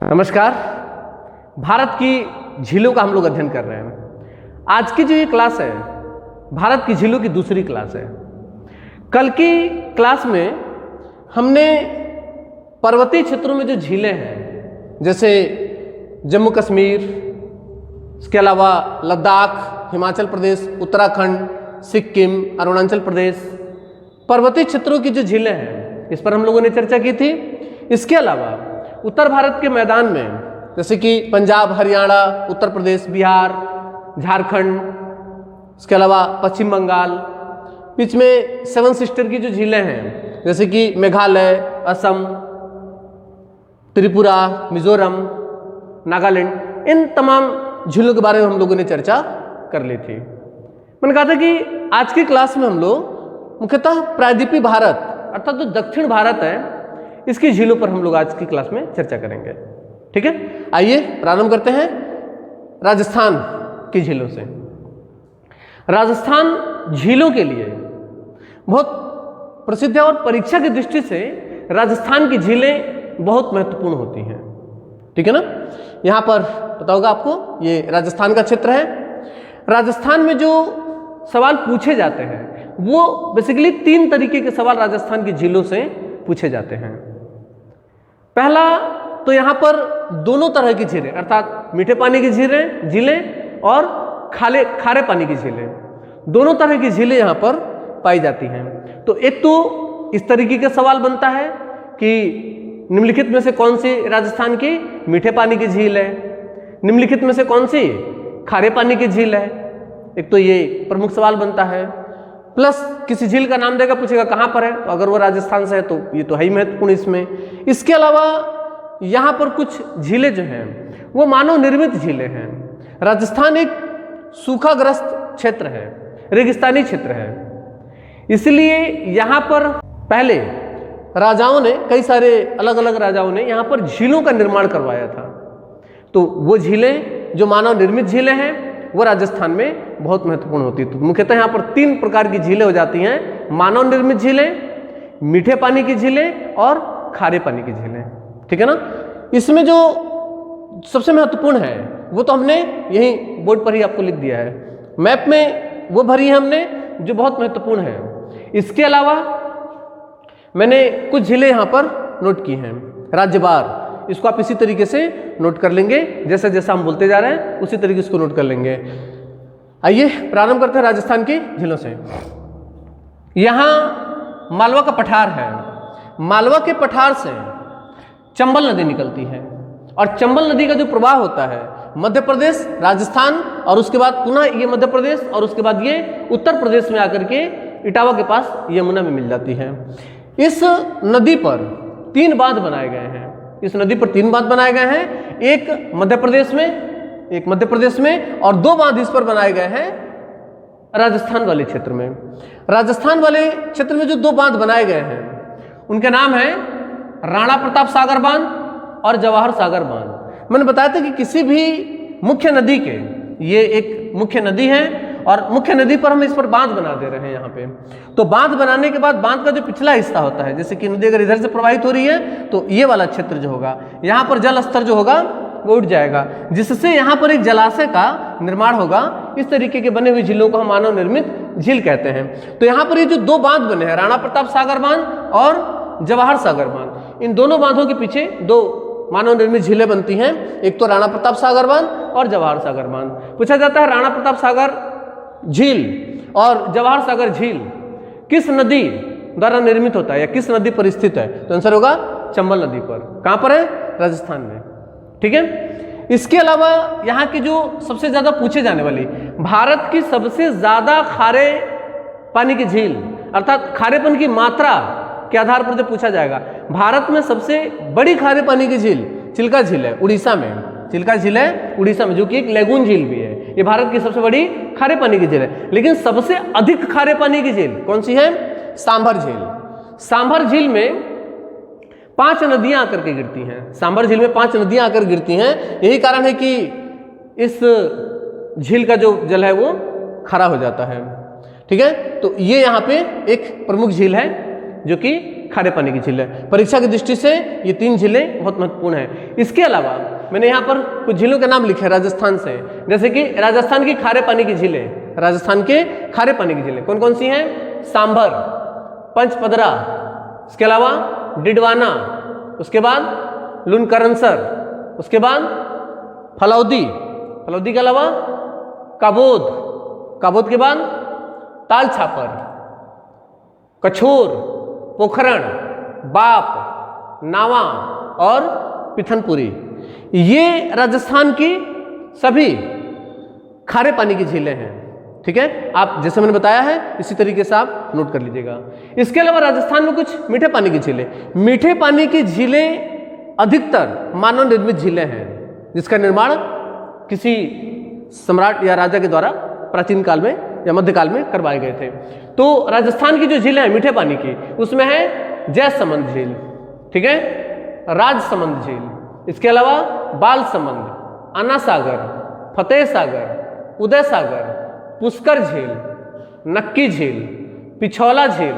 नमस्कार। भारत की झीलों का हम लोग अध्ययन कर रहे हैं। आज की जो ये क्लास है भारत की झीलों की दूसरी क्लास है। कल की क्लास में हमने पर्वतीय क्षेत्रों में जो झीलें हैं जैसे जम्मू कश्मीर, इसके अलावा लद्दाख, हिमाचल प्रदेश, उत्तराखंड, सिक्किम, अरुणाचल प्रदेश, पर्वतीय क्षेत्रों की जो झीलें हैं इस पर हम लोगों ने चर्चा की थी। इसके अलावा उत्तर भारत के मैदान में जैसे कि पंजाब, हरियाणा, उत्तर प्रदेश, बिहार, झारखंड, इसके अलावा पश्चिम बंगाल, बीच में सेवन सिस्टर की जो झीलें हैं जैसे कि मेघालय, असम, त्रिपुरा, मिजोरम, नागालैंड, इन तमाम झीलों के बारे में हम लोगों ने चर्चा कर ली थी। मैंने कहा था कि आज की क्लास में हम लोग मुख्यतः प्रायद्वीपीय भारत अर्थात जो दक्षिण भारत है इसकी झीलों पर हम लोग आज की क्लास में चर्चा करेंगे। ठीक है, आइए प्रारंभ करते हैं राजस्थान की झीलों से। राजस्थान झीलों के लिए बहुत प्रसिद्ध है और परीक्षा की दृष्टि से राजस्थान की झीलें बहुत महत्वपूर्ण होती हैं। ठीक है ना, यहां पर पता होगा आपको ये राजस्थान का क्षेत्र है। राजस्थान में जो सवाल पूछे जाते हैं वो बेसिकली 3 तरीके के सवाल राजस्थान की झीलों से पूछे जाते हैं। पहला तो यहां पर दोनों तरह की झीलें अर्थात मीठे पानी की झीलें और खारे पानी की झीलें, दोनों तरह की झीलें यहां पर पाई जाती हैं। तो एक तो इस तरीके का सवाल बनता है कि निम्नलिखित में से कौन सी राजस्थान की मीठे पानी की झील है, निम्नलिखित में से कौन सी खारे पानी की झील है। एक तो ये प्रमुख सवाल बनता है, प्लस किसी झील का नाम देगा, पूछेगा कहाँ पर है, तो अगर वो राजस्थान से है तो ये तो है ही महत्वपूर्ण इसमें। इसके अलावा यहाँ पर कुछ झीलें जो हैं वो मानव निर्मित झीलें हैं। राजस्थान एक सूखाग्रस्त क्षेत्र है, रेगिस्तानी क्षेत्र है, इसलिए यहाँ पर पहले राजाओं ने, कई सारे अलग अलग राजाओं ने यहाँ पर झीलों का निर्माण करवाया था। तो वो झीलें जो मानव निर्मित झीलें हैं वो राजस्थान में बहुत महत्वपूर्ण होती है। तो मुख्यतः यहाँ पर 3 प्रकार की झीलें हो जाती हैं, मानव निर्मित झीलें, मीठे पानी की झीलें और खारे पानी की झीलें। ठीक है ना, इसमें जो सबसे महत्वपूर्ण है वो तो हमने यही बोर्ड पर ही आपको लिख दिया है, मैप में वो भरी है हमने जो बहुत महत्वपूर्ण है। इसके अलावा मैंने कुछ झीलें यहाँ पर नोट की हैं राज्यवार, इसको आप इसी तरीके से नोट कर लेंगे, जैसे जैसा हम बोलते जा रहे हैं उसी तरीके से इसको नोट कर लेंगे। आइए प्रारंभ करते हैं राजस्थान की झीलों से। यहां मालवा का पठार है, मालवा के पठार से चंबल नदी निकलती है और चंबल नदी का जो प्रवाह होता है मध्य प्रदेश, राजस्थान और उसके बाद पुनः ये मध्य प्रदेश और उसके बाद ये उत्तर प्रदेश में आकर के इटावा के पास यमुना में मिल जाती है। इस नदी पर 3 बांध बनाए गए हैं, इस नदी पर 3 बांध बनाए गए हैं, एक मध्य प्रदेश में और 2 बांध इस पर बनाए गए हैं राजस्थान वाले क्षेत्र में। राजस्थान वाले क्षेत्र में जो 2 बांध बनाए गए हैं उनके नाम है राणा प्रताप सागर बांध और जवाहर सागर बांध। मैंने बताया था कि किसी भी मुख्य नदी के, ये एक मुख्य नदी है और मुख्य नदी पर हम इस पर बांध बना दे रहे हैं यहाँ पे। तो बांध बनाने के बाद बांध का जो पिछला हिस्सा होता है, जैसे कि नदी अगर इधर से प्रवाहित हो रही है तो ये वाला क्षेत्र जो होगा यहाँ पर जल स्तर जो होगा वो उठ जाएगा, जिससे यहाँ पर एक जलाशय का निर्माण होगा। इस तरीके के बने हुए झीलों को हम मानव निर्मित झील कहते हैं। तो यहाँ पर ये जो 2 बांध बने हैं, राणा प्रताप सागर बांध और जवाहर सागर बांध, इन दोनों बांधों के पीछे 2 मानव निर्मित झीलें बनती हैं, एक तो राणा प्रताप सागर बांध और जवाहर सागर बांध। पूछा जाता है राणा प्रताप सागर झील और जवाहर सागर झील किस नदी द्वारा निर्मित होता है या किस नदी पर स्थित है, तो आंसर होगा चंबल नदी पर। कहां पर है? राजस्थान में। ठीक है, इसके अलावा यहां की जो सबसे ज्यादा पूछे जाने वाली भारत की सबसे ज्यादा खारे पानी की झील अर्थात खारेपन की मात्रा के आधार पर जो पूछा जाएगा, भारत में सबसे बड़ी खारे पानी की झील चिल्का झील है उड़ीसा में। चिल्का झील है उड़ीसा में, जो कि एक लेगून झील भी है। ये भारत की सबसे बड़ी खारे पानी की झील है। लेकिन सबसे अधिक खारे पानी की झील कौन सी है? सांभर झील। सांभर झील में 5 नदियां आकर के गिरती हैं। सांभर झील में 5 नदियां आकर गिरती हैं। यही कारण है कि इस झील का जो जल है वो खारा हो जाता है। ठीक है, तो ये यहाँ पे एक प्रमुख झील है जो कि खारे पानी की झील है। परीक्षा की दृष्टि से ये 3 झीलें बहुत महत्वपूर्ण हैं। इसके अलावा मैंने यहाँ पर कुछ झीलों के नाम लिखे हैं राजस्थान से, जैसे कि राजस्थान की खारे पानी की झीलें, राजस्थान के खारे पानी की झीलें कौन कौन सी हैं? सांभर, पंचपदरा, इसके अलावा डिडवाना, उसके बाद लुनकरनसर, उसके बाद फलौदी, फलौदी के अलावा काबोद, काबोद के बाद ताल छापर, कछोर, पोखरण, बाप, नावा और पिथनपुरी। ये राजस्थान की सभी खारे पानी की झीलें हैं। ठीक है, आप जैसे मैंने बताया है इसी तरीके से आप नोट कर लीजिएगा। इसके अलावा राजस्थान में कुछ मीठे पानी की झीलें, मीठे पानी की झीलें अधिकतर मानव निर्मित झीलें हैं, जिसका निर्माण किसी सम्राट या राजा के द्वारा प्राचीन काल में या मध्यकाल में करवाए गए थे। तो राजस्थान की जो झीलें हैं मीठे पानी की, उसमें है जयसमंद झील, ठीक है, राजसमंद झील, इसके अलावा बालसमंद, अन्ना सागर, फतेह सागर, उदय सागर, पुष्कर झील, नक्की झील, पिछौला झील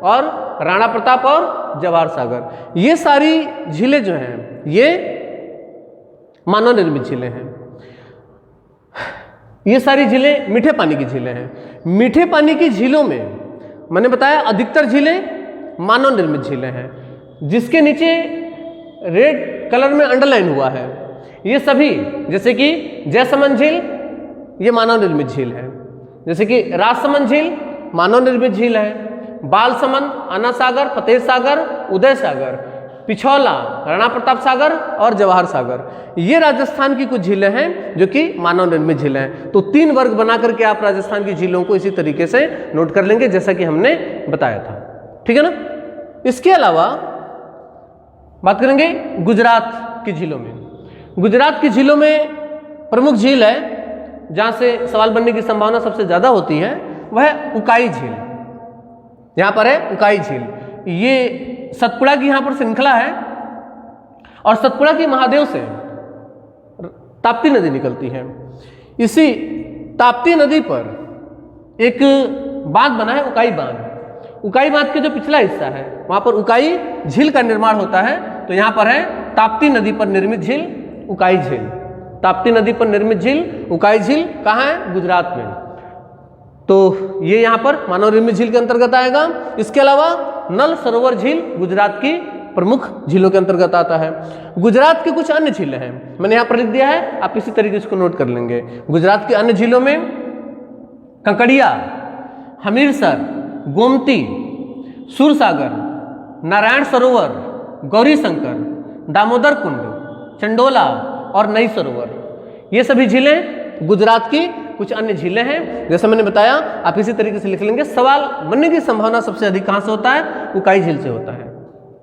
और राणा प्रताप और जवाहर सागर। ये सारी झीलें जो हैं ये मानव निर्मित झीलें हैं। ये सारी झीलें मीठे पानी की झीलें हैं। मीठे पानी की झीलों में मैंने बताया अधिकतर झीलें मानव निर्मित झीलें हैं, जिसके नीचे रेड कलर में अंडरलाइन हुआ है ये सभी, जैसे कि जयसमंद झील ये मानव निर्मित झील है, जैसे कि राजसमंद झील मानव निर्मित झील है, बालसमंद, अन्ना सागर, फतेह सागर, उदय सागर, पिछौला, राणा प्रताप सागर और जवाहर सागर, ये राजस्थान की कुछ झीलें हैं जो कि मानव निर्मित झीलें हैं। तो 3 वर्ग बना करके आप राजस्थान की झीलों को इसी तरीके से नोट कर लेंगे जैसा कि हमने बताया था। ठीक है ना। इसके अलावा बात करेंगे गुजरात की झीलों में। गुजरात की झीलों में प्रमुख झील है जहां से सवाल बनने की संभावना सबसे ज्यादा होती है, वह उकाई झील। यहां पर है उकाई झील, ये सतपुड़ा की यहां पर श्रृंखला है और सतपुड़ा की महादेव से ताप्ती नदी निकलती है। इसी ताप्ती नदी पर एक बांध बना है, उकाई बांध। उकाई बांध के जो पिछला हिस्सा है वहां पर उकाई झील का निर्माण होता है। तो यहां पर है ताप्ती नदी पर निर्मित झील उकाई झील। ताप्ती नदी पर निर्मित झील उकाई झील कहाँ है? गुजरात में। तो ये यहाँ पर मानव निर्मित झील के अंतर्गत आएगा। इसके अलावा नल सरोवर झील गुजरात की प्रमुख झीलों के अंतर्गत आता है। गुजरात की कुछ अन्य झीलें हैं, मैंने यहाँ पर लिख दिया है, आप इसी तरीके से इसको नोट कर लेंगे। गुजरात की अन्य झीलों में कंकड़िया, हमीरसर, गोमती, सूरसागर, नारायण सरोवर, गौरी शंकर, दामोदर कुंड, चंडोला और नई सरोवर, ये सभी झीलें गुजरात की कुछ अन्य झीलें हैं। जैसा मैंने बताया आप इसी तरीके से लिख लेंगे। सवाल बनने की संभावना सबसे अधिक कहां से होता है? उकाई झील से होता है,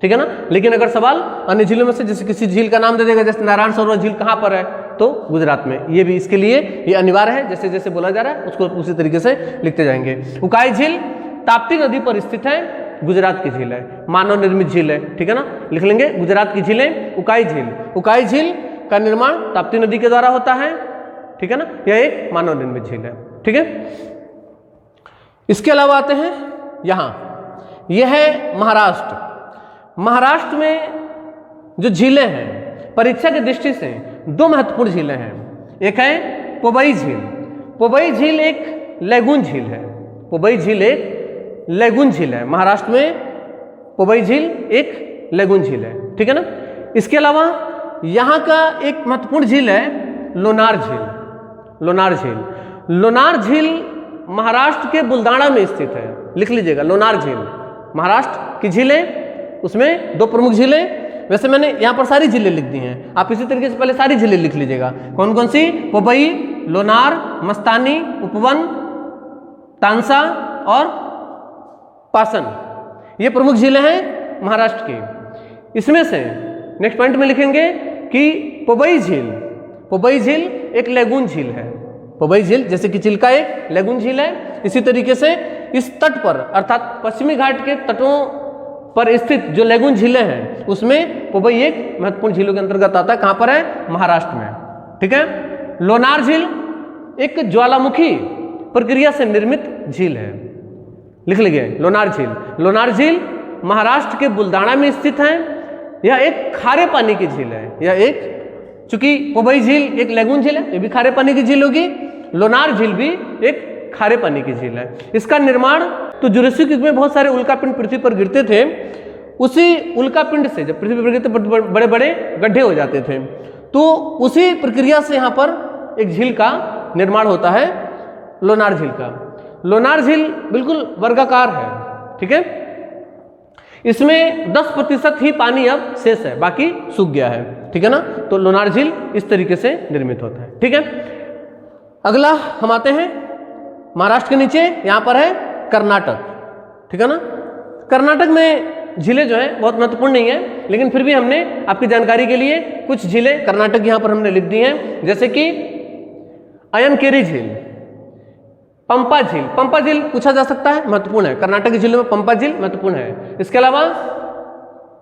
ठीक है ना। लेकिन अगर सवाल अन्य झीलों में से जैसे किसी झील का नाम दे देगा, जैसे नारायण सरोवर झील कहां पर है, तो गुजरात में, ये भी इसके लिए ये अनिवार्य है। जैसे जैसे बोला जा रहा है उसको उसी तरीके से लिखते जाएंगे। उकाई झील ताप्ती नदी पर स्थित है, गुजरात की झील है, मानव निर्मित झील है, ठीक है ना। लिख लेंगे गुजरात की झीलें उकाई झील। उकाई झील का निर्माण ताप्ती नदी के द्वारा होता है, ठीक है ना। यह एक मानव निर्मित झील है, ठीक है। इसके अलावा आते हैं यहां, यह है महाराष्ट्र। महाराष्ट्र में जो झीलें हैं परीक्षा की दृष्टि से 2 महत्वपूर्ण झीलें हैं। एक है पोबई झील। पोबई झील एक लैगून झील है। पोबई झील एक लैगून झील है। महाराष्ट्र में पोबई झील एक लैगून झील है, ठीक है ना। इसके अलावा यहाँ का एक महत्वपूर्ण झील है लोनार झील। लोनार झील, लोनार झील महाराष्ट्र के बुल्दाना में स्थित है, लिख लीजिएगा। लोनार झील महाराष्ट्र की झीलें, उसमें 2 प्रमुख झीलें। वैसे मैंने यहाँ पर सारी झीलें लिख दी हैं, आप इसी तरीके से पहले सारी झीलें लिख लीजिएगा। कौन कौन सी? पोबई, लोनार, मस्तानी, उपवन, तांसा और पासन, ये प्रमुख झीलें हैं महाराष्ट्र की। इसमें से नेक्स्ट पॉइंट में लिखेंगे कि पोबई झील, पोबई झील एक लैगून झील है। पोबई झील जैसे कि चिल्का एक लैगून झील है, इसी तरीके से इस तट पर अर्थात पश्चिमी घाट के तटों पर स्थित जो लैगून झीलें हैं उसमें पोबई एक महत्वपूर्ण झीलों के अंतर्गत आता है। कहां पर है? महाराष्ट्र में, ठीक है। लोनार झील एक ज्वालामुखी प्रक्रिया से निर्मित झील है, लिख लीजिए लोनार झील। लोनार झील महाराष्ट्र के बुलदाना में स्थित है। यह एक खारे पानी की झील है। यह एक, चूंकि पवई झील एक लैगून झील है, ये भी खारे पानी की झील होगी। लोनार झील भी एक खारे पानी की झील है। इसका निर्माण तो जुरासिक युग में बहुत सारे उल्कापिंड पृथ्वी पर गिरते थे, उसी उल्कापिंड से जब पृथ्वी पर गिरते बड़े बड़े गड्ढे हो जाते थे, तो उसी प्रक्रिया से यहाँ पर एक झील का निर्माण होता है, लोनार झील का। लोनार झील बिल्कुल वर्गाकार है, ठीक है। इसमें 10% ही पानी अब शेष है, बाकी सूख गया है, ठीक है ना। तो लोनार झील इस तरीके से निर्मित होता है, ठीक है। अगला हम आते हैं महाराष्ट्र के नीचे, यहाँ पर है कर्नाटक, ठीक है ना। कर्नाटक में झीलें जो है बहुत महत्वपूर्ण नहीं है, लेकिन फिर भी हमने आपकी जानकारी के लिए कुछ झीलें कर्नाटक यहाँ पर हमने लिख दी हैं, जैसे कि अयनकेरी झील, पंपा झील। पंपा झील पूछा जा सकता है, महत्वपूर्ण है। कर्नाटक की झीलों में पंपा झील महत्वपूर्ण है। इसके अलावा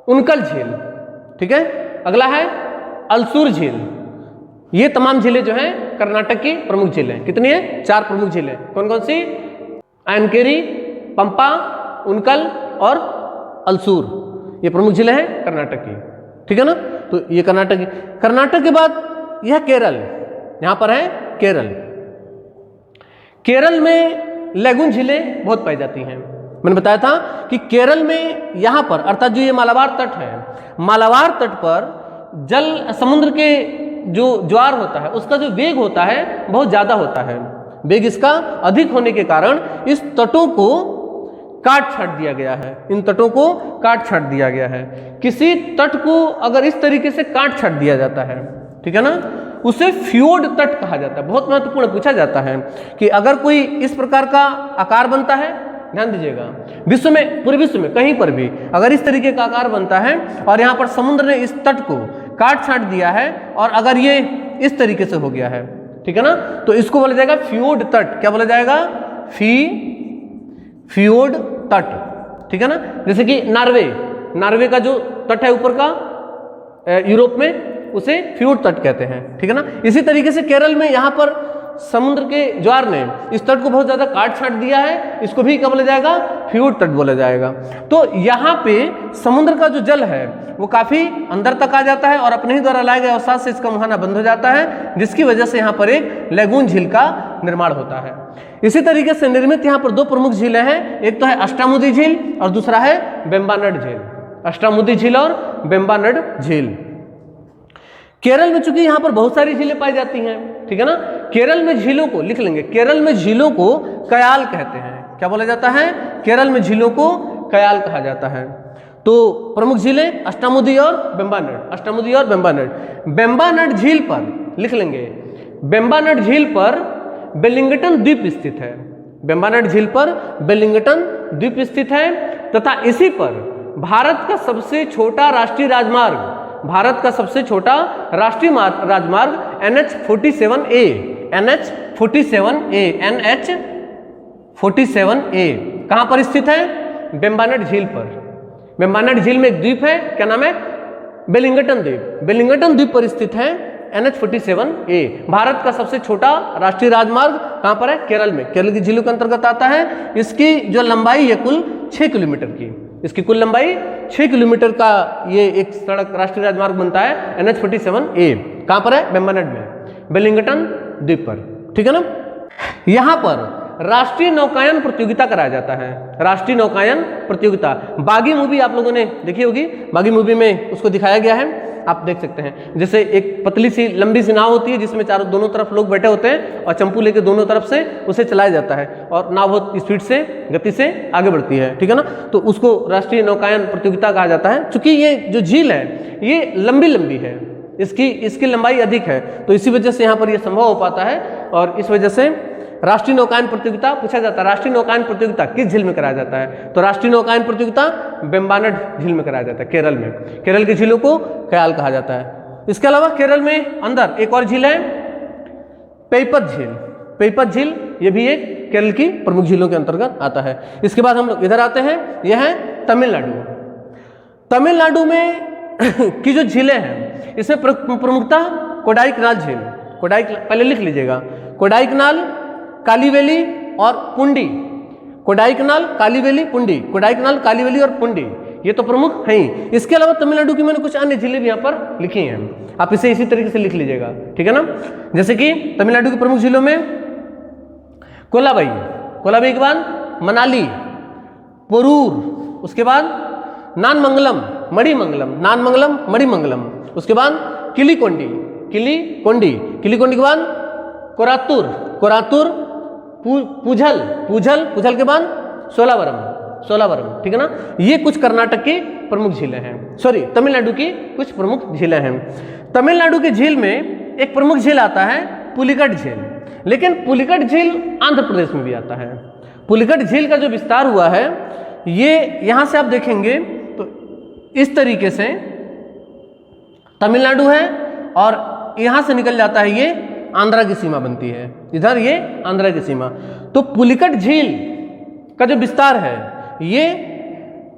उनकल झील, ठीक है। अगला है अलसूर झील। ये तमाम झीलें जो हैं कर्नाटक की प्रमुख झीलें। कितनी है? 4 प्रमुख झीलें। कौन कौन सी? अयनकेरी, पंपा, उनकल और अलसूर, ये प्रमुख झीलें हैं कर्नाटक की, ठीक है ना। तो ये कर्नाटक के बाद यह केरल, यहां पर है केरल। केरल में लैगून झीलें बहुत पाई जाती हैं। मैंने बताया था कि केरल में यहां पर, अर्थात जो ये मालाबार तट है, मालाबार तट पर जल, समुद्र के जो ज्वार होता है उसका जो वेग होता है बहुत ज्यादा होता है। वेग इसका अधिक होने के कारण इस तटों को काट छाट दिया गया है। इन तटों को काट छाट दिया गया है। किसी तट को अगर इस तरीके से काट छाट दिया जाता है, ठीक है ना, उसे फ्योर्ड तट कहा जाता है। बहुत महत्वपूर्ण पूछा जाता है कि अगर कोई इस प्रकार का आकार बनता है, ध्यान दीजिएगा, विश्व में, पूरे विश्व में कहीं पर भी अगर इस तरीके का आकार बनता है और यहाँ पर समुद्र ने इस तट को काट छाट दिया है और अगर ये इस तरीके से हो गया है, ठीक है ना, तो इसको बोला जाएगा फ्योर्ड तट। क्या बोला जाएगा? फ्योर्ड तट, ठीक है ना। जैसे कि नार्वे का जो तट है ऊपर का यूरोप में, उसे फ्योर्ड तट कहते हैं, ठीक है ना। इसी तरीके से केरल में यहाँ पर समुद्र के ज्वार ने इस तट को बहुत ज्यादा काट छाट दिया है, इसको भी क्या बोला जाएगा? फ्योर्ड तट बोला जाएगा। तो यहाँ पे समुद्र का जो जल है वो काफी अंदर तक आ जाता है और अपने ही द्वारा लाए गए अवसाद से इसका मुहाना बंद हो जाता है, जिसकी वजह से यहाँ पर एक लैगून झील का निर्माण होता है। इसी तरीके से निर्मित यहाँ पर 2 प्रमुख झीलें हैं, एक तो है अष्टामुदी झील और दूसरा है वेम्बानड झील। अष्टामुदी झील और वेम्बानड झील। केरल में चूंकि यहाँ पर बहुत सारी झीलें पाई जाती हैं, ठीक है ना, केरल में झीलों को लिख लेंगे, केरल में झीलों को कयाल कहते हैं। क्या बोला जाता है? केरल में झीलों को कयाल कहा जाता है। तो प्रमुख झीलें अष्टामुदी और वेम्बानड, अष्टामुदी और वेम्बानड। वेम्बानड झील पर लिख लेंगे, वेम्बानड झील पर वेलिंगटन द्वीप स्थित है। वेम्बानड झील पर वेलिंगटन द्वीप स्थित है तथा इसी पर भारत का सबसे छोटा राष्ट्रीय राजमार्ग, भारत का सबसे छोटा राष्ट्रीय राजमार्ग NH-47A, NH-47A कहां पर स्थित है? वेम्बानड झील पर। वेम्बानड झील में एक द्वीप है, क्या नाम है? वेलिंगटन द्वीप। वेलिंगटन द्वीप पर स्थित है NH-47A। भारत का सबसे छोटा राष्ट्रीय राजमार्ग कहां पर है? केरल में। केरल की झीलों के अंतर्गत आता है। इसकी जो लंबाई है कुल 6 किलोमीटर की, इसकी कुल लंबाई 6 किलोमीटर का ये एक सड़क राष्ट्रीय राजमार्ग बनता है NH-47A। कहां पर है? वेम्बानड में, वेलिंगटन द्वीप पर, ठीक है ना। यहां पर राष्ट्रीय नौकायन प्रतियोगिता कराया जाता है। राष्ट्रीय नौकायन प्रतियोगिता, बागी मूवी आप लोगों ने देखी होगी, बागी मूवी में उसको दिखाया गया है, आप देख सकते हैं। जैसे एक पतली सी लंबी सी नाव होती है जिसमें चारों दोनों तरफ लोग बैठे होते हैं और चंपू लेके दोनों तरफ से उसे चलाया जाता है और नाव बहुत स्पीड से, गति से आगे बढ़ती है, ठीक है ना। तो उसको राष्ट्रीय नौकायन प्रतियोगिता कहा जाता है। चूंकि ये जो झील है ये लंबी है, इसकी लंबाई अधिक है, तो इसी वजह से यहाँ पर यह संभव हो पाता है और इस वजह से राष्ट्रीय नौकायन प्रतियोगिता पूछा जाता है। राष्ट्रीय नौकायन प्रतियोगिता किस झील में कराया जाता है? तो राष्ट्रीय नौकायन प्रतियोगिता वेम्बानड झील में कराया जाता है, केरल में। केरल की झीलों को कयाल कहा जाता है। इसके अलावा केरल में अंदर एक और झील है, पेइपत झील। पेइपत झील ये भी एक केरल की प्रमुख झीलों के अंतर्गत आता है। इसके बाद हम लोग इधर आते हैं, यह है तमिलनाडु। तमिलनाडु में की जो झीलें हैं इसमें प्रमुखता कोडाईकनाल झील, पहले लिख लीजिएगा, कोडाईकनाल, कालीवेली और पुंडी। कोडाईकनाल, कालीवेली, पुंडी, कोडाईकनाल, कालीवेली और पुंडी, ये तो प्रमुख है ही। इसके अलावा तमिलनाडु की मैंने कुछ अन्य जिले भी यहाँ पर लिखी हैं, आप इसे इसी तरीके से लिख लीजिएगा, ठीक है ना। जैसे कि तमिलनाडु के प्रमुख जिलों में कोलाबाई, कोलाबाई के बाद मनाली, पोरूर, उसके बाद नानमंगलम, मणिमंगलम, नानमंगलम, मणिमंगलम, उसके बाद किलीकोंडी, किलीकोंडी, किलीकोंडी के बाद कोरातुर, कोरातुर, पूझल, पूझल, पूझल के बाद सोलावरम, सोलावरम, ठीक है ना। ये कुछ कर्नाटक की प्रमुख झीलें हैं, सॉरी तमिलनाडु की कुछ प्रमुख झीलें हैं। तमिलनाडु की झील में एक प्रमुख झील आता है पुलिकट झील, लेकिन पुलिकट झील आंध्र प्रदेश में भी आता है। पुलिकट झील का जो विस्तार हुआ है ये यहाँ से आप देखेंगे तो इस तरीके से तमिलनाडु है और यहाँ से निकल जाता है, ये आंध्रा की सीमा बनती है, इधर ये आंध्रा की सीमा। तो पुलिकट झील का जो विस्तार है ये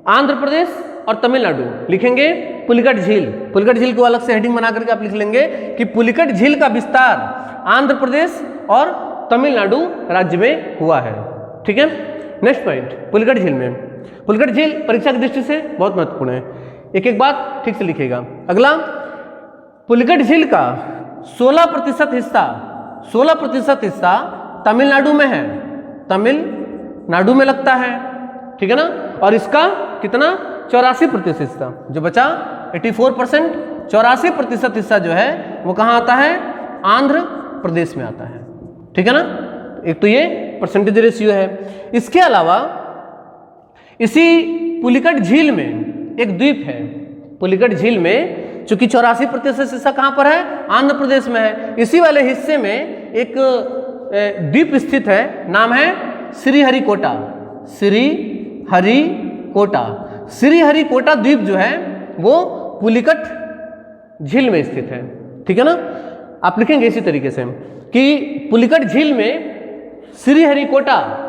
आंध्र प्रदेश और तमिलनाडु लिखेंगे पुलिकट झील, पुलिकट झील को अलग से हेडिंग बना करके आप लिख लेंगे कि पुलिकट झील का विस्तार आंध्र प्रदेश और तमिलनाडु राज्य में हुआ है, ठीक है। नेक्स्ट पॉइंट, पुलिकट झील में, पुलिकट झील परीक्षा की दृष्टि से बहुत महत्वपूर्ण है, एक एक बात ठीक से लिखिएगा। अगला, पुलिकट झील का 16% हिस्सा, 16% हिस्सा तमिलनाडु में है, तमिलनाडु में लगता है, ठीक है ना। और इसका कितना 84% हिस्सा, जो बचा 84%, 84% हिस्सा जो है वो कहाँ आता है, आंध्र प्रदेश में आता है, ठीक है ना। एक तो ये परसेंटेज रेशियो है। इसके अलावा इसी पुलिकट झील में एक द्वीप है, पुलिकट झील में चूंकि 84% हिस्सा कहाँ पर है, आंध्र प्रदेश में है, इसी वाले हिस्से में एक द्वीप स्थित है, नाम है श्रीहरिकोटा, श्रीहरिकोटा। श्रीहरिकोटा द्वीप जो है वो पुलिकट झील में स्थित है, ठीक है ना। आप लिखेंगे इसी तरीके से कि पुलिकट झील में श्रीहरिकोटा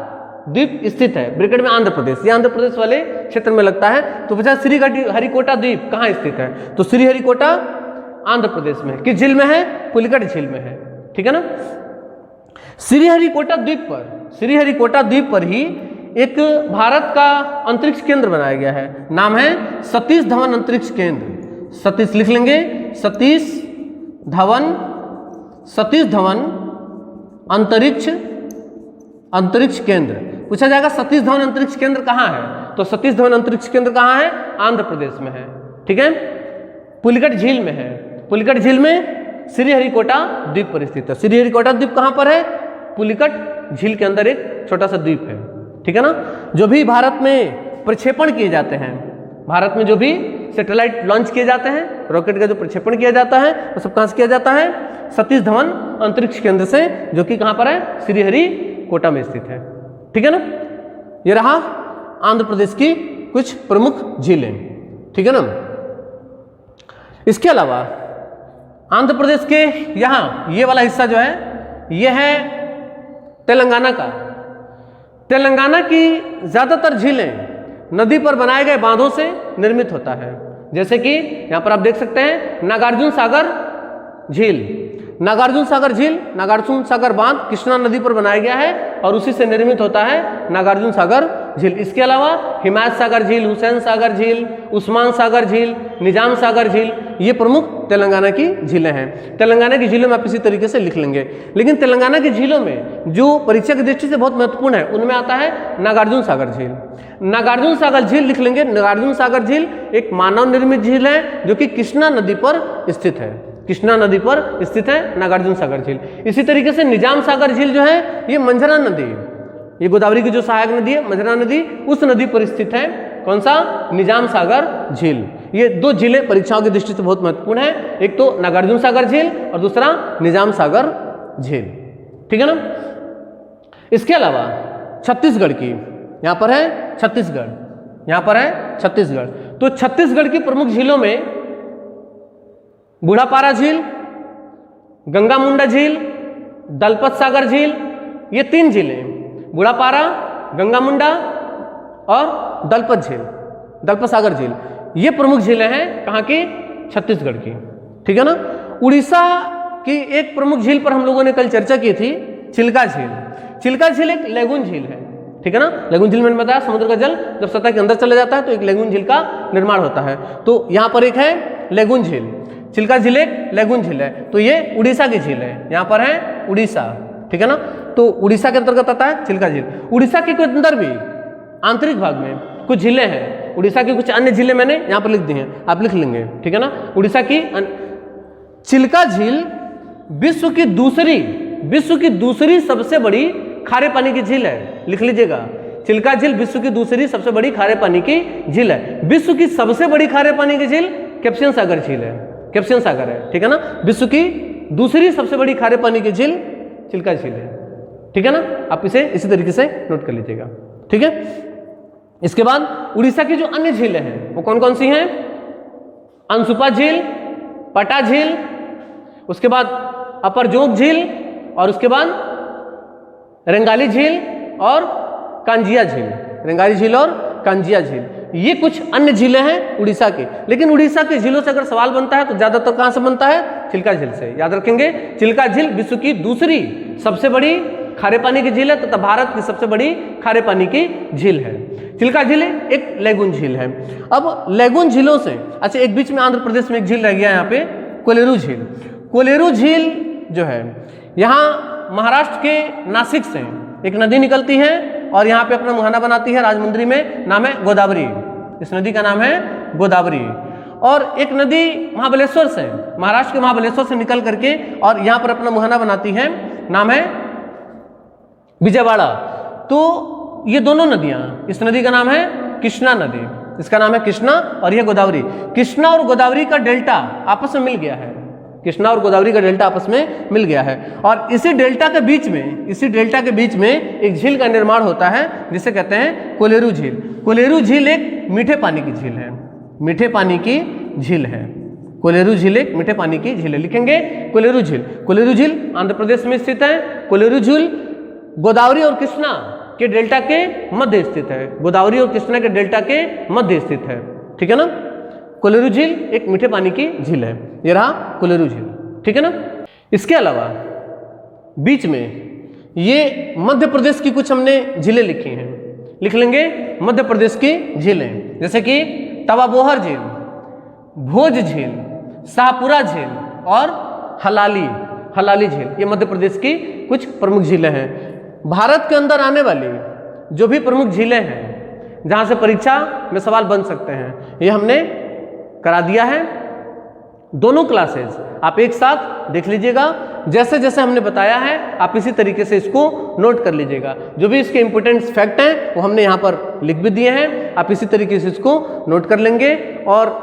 द्वीप स्थित है, ब्रैकेट में आंध्र प्रदेश, ये आंध्र प्रदेश वाले क्षेत्र में लगता है। तो पूछा श्रीहरिकोटा द्वीप कहाँ स्थित है, तो श्रीहरिकोटा आंध्र प्रदेश में, किस झील में है, पुलिकट झील में है, ठीक है ना। श्रीहरिकोटा द्वीप पर, श्रीहरिकोटा द्वीप पर ही एक भारत का अंतरिक्ष केंद्र बनाया गया है, नाम है सतीश धवन अंतरिक्ष केंद्र, सतीश लिख लेंगे, सतीश धवन, सतीश धवन अंतरिक्ष केंद्र। पूछा जाएगा सतीश धवन अंतरिक्ष केंद्र कहाँ है, तो सतीश धवन अंतरिक्ष केंद्र कहाँ है, आंध्र प्रदेश में है, ठीक है। पुलिकट झील में है, पुलिकट झील में श्रीहरिकोटा द्वीप पर स्थित है। श्रीहरिकोटा द्वीप कहाँ पर है, पुलिकट झील के अंदर एक छोटा सा द्वीप है, ठीक है ना। जो भी भारत में प्रक्षेपण किए जाते हैं, भारत में जो भी सैटेलाइट लॉन्च किए जाते हैं, रॉकेट का जो प्रक्षेपण किया जाता है वो सब कहाँ से किया जाता है, सतीश धवन अंतरिक्ष केंद्र से, जो कि कहाँ पर है, श्रीहरिकोटा में स्थित है, ठीक है ना। ये रहा आंध्र प्रदेश की कुछ प्रमुख झीलें, ठीक है ना। इसके अलावा आंध्र प्रदेश के यहाँ ये वाला हिस्सा जो है ये है तेलंगाना का। तेलंगाना की ज्यादातर झीलें नदी पर बनाए गए बांधों से निर्मित होता है, जैसे कि यहां पर आप देख सकते हैं नागार्जुन सागर झील, नागार्जुन सागर झील, नागार्जुन सागर बांध कृष्णा नदी पर बनाया गया है और उसी से निर्मित होता है नागार्जुन सागर झील। इसके अलावा हिमायत सागर झील, हुसैन सागर झील, उस्मान सागर झील, निजाम सागर झील, ये प्रमुख तेलंगाना की झीलें हैं। तेलंगाना की झीलों में आप इसी तरीके से लिख लेंगे। लेकिन तेलंगाना की झीलों में जो परीक्षा की दृष्टि से बहुत महत्वपूर्ण है उनमें आता है नागार्जुन सागर झील। नागार्जुन सागर झील लिख लेंगे। नागार्जुन सागर झील एक मानव निर्मित झील है जो कि कृष्णा नदी पर स्थित है, कृष्णा नदी पर स्थित है नागार्जुन सागर झील। इसी तरीके से निजाम सागर झील जो है ये मंझरा नदी, ये गोदावरी की जो सहायक नदी है मंझरा नदी, उस नदी पर स्थित है। कौन सा, निजाम सागर झील। ये दो झीलें परीक्षाओं की दृष्टि से बहुत महत्वपूर्ण है, एक तो नागार्जुन सागर झील और दूसरा निजाम सागर झील, ठीक है ना। इसके अलावा छत्तीसगढ़ की, यहाँ पर है छत्तीसगढ़, यहाँ पर है छत्तीसगढ़। तो छत्तीसगढ़ की प्रमुख झीलों में बूढ़ापारा झील, गंगा मुंडा झील, दलपत सागर झील, ये तीन झीलें, बूढ़ापारा, गंगा मुंडा और दलपत झील, दलपत सागर झील, ये प्रमुख झीलें हैं कहाँ की, छत्तीसगढ़ की, ठीक है ना। उड़ीसा की एक प्रमुख झील पर हम लोगों ने कल चर्चा की थी, चिल्का झील। चिल्का झील एक लेगून झील है, ठीक ठीक है ना। लेगून झील मैंने बताया समुद्र का जल जब सतह के अंदर चले जाता है तो एक लेगून झील का निर्माण होता है। तो यहाँ पर एक है लेगून झील, चिल्का झील एक लेगून झील है। तो ये उड़ीसा की झील है, यहाँ पर है उड़ीसा, ठीक है ना। तो उड़ीसा के अंतर्गत आता है चिल्का झील। उड़ीसा के अंदर भी आंतरिक भाग में कुछ झीलें हैं, उड़ीसा की कुछ अन्य झीलें मैंने यहाँ पर लिख दी हैं, आप लिख लेंगे, ठीक है ना। उड़ीसा की चिल्का झील विश्व की दूसरी सबसे बड़ी खारे पानी की झील है, लिख लीजिएगा। चिल्का झील विश्व की दूसरी सबसे बड़ी खारे पानी की झील है। विश्व की सबसे बड़ी खारे पानी की झील कैप्सियन सागर झील है, कैप्सियन सागर है, ठीक है ना। विश्व की दूसरी सबसे बड़ी खारे पानी की झील चिल्का झील है, ठीक है ना। आप इसे इसी तरीके से नोट कर लीजिएगा, ठीक है। इसके बाद उड़ीसा की जो अन्य झीलें हैं वो कौन कौन सी हैं? अंसुपा झील, पटा झील, उसके बाद अपर जोग झील, और उसके बाद रेंगाली झील और कांजिया झील, रेंगाली झील और कांजिया झील। ये कुछ अन्य झीलें हैं उड़ीसा की। लेकिन उड़ीसा की झीलों से अगर सवाल बनता है तो ज्यादातर कहां से बनता है? चिल्का झील से। याद रखेंगे, चिल्का झील विश्व की दूसरी सबसे बड़ी खारे पानी की झील है तथा भारत की सबसे बड़ी खारे पानी की झील है। चिल्का झील एक लेगून झील है। अब लेगून झीलों से अच्छा, एक बीच में आंध्र प्रदेश में एक झील रह गया यहाँ पे, कोलेरू झील। कोलेरू झील जो है यहाँ महाराष्ट्र के नासिक से एक नदी निकलती है और यहाँ पे अपना मुहाना बनाती है राजमुंद्री में, नाम है गोदावरी। इस नदी का नाम है गोदावरी। और एक नदी महाबलेश्वर से, महाराष्ट्र के महाबलेश्वर से निकल करके और यहाँ पर अपना मुहाना बनाती है, नाम है विजयवाड़ा। तो ये दोनों नदियाँ, इस नदी का नाम है कृष्णा नदी, इसका नाम है कृष्णा और यह गोदावरी। कृष्णा और गोदावरी का डेल्टा आपस में मिल गया है, कृष्णा और गोदावरी का डेल्टा आपस में मिल गया है। और इसी डेल्टा के बीच में एक झील का निर्माण होता है जिसे कहते हैं कोलेरू झील। कोलेरू झील एक मीठे पानी की झील है, मीठे पानी की झील है। कोलेरू झील एक मीठे पानी की झील है, लिखेंगे कोलेरू झील। कोलेरू झील आंध्र प्रदेश में स्थित है। कोलेरू झील गोदावरी और कृष्णा के डेल्टा के मध्य स्थित है, गोदावरी और कृष्णा के डेल्टा के मध्य स्थित है, ठीक है ना। कोलेरू झील एक मीठे पानी की झील है, ये रहा कोलेरू झील, ठीक है ना। इसके अलावा बीच में ये मध्य प्रदेश की कुछ हमने झीलें लिखी हैं, लिख लेंगे मध्य प्रदेश की झीलें, जैसे कि तवाबोहर झील, भोज झील, शाहपुरा झील और हलाली झील। ये मध्य प्रदेश की कुछ प्रमुख झीलें हैं। भारत के अंदर आने वाली जो भी प्रमुख झीलें हैं जहां से परीक्षा में सवाल बन सकते हैं, ये हमने करा दिया है। दोनों क्लासेस आप एक साथ देख लीजिएगा, जैसे जैसे हमने बताया है आप इसी तरीके से इसको नोट कर लीजिएगा। जो भी इसके इंपॉर्टेंट फैक्ट हैं वो हमने यहाँ पर लिख भी दिए हैं, आप इसी तरीके से इसको नोट कर लेंगे। और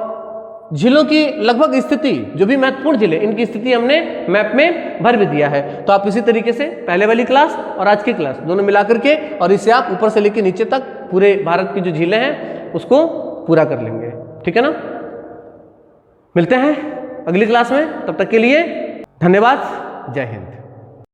झीलों की लगभग स्थिति, जो भी महत्वपूर्ण झीलें, इनकी स्थिति हमने मैप में भर भी दिया है। तो आप इसी तरीके से पहले वाली क्लास और आज की क्लास दोनों मिला करके और इसे आप ऊपर से लेकर नीचे तक पूरे भारत की जो झीलें हैं उसको पूरा कर लेंगे, ठीक है ना। मिलते हैं अगली क्लास में, तब तक के लिए धन्यवाद, जय हिंद।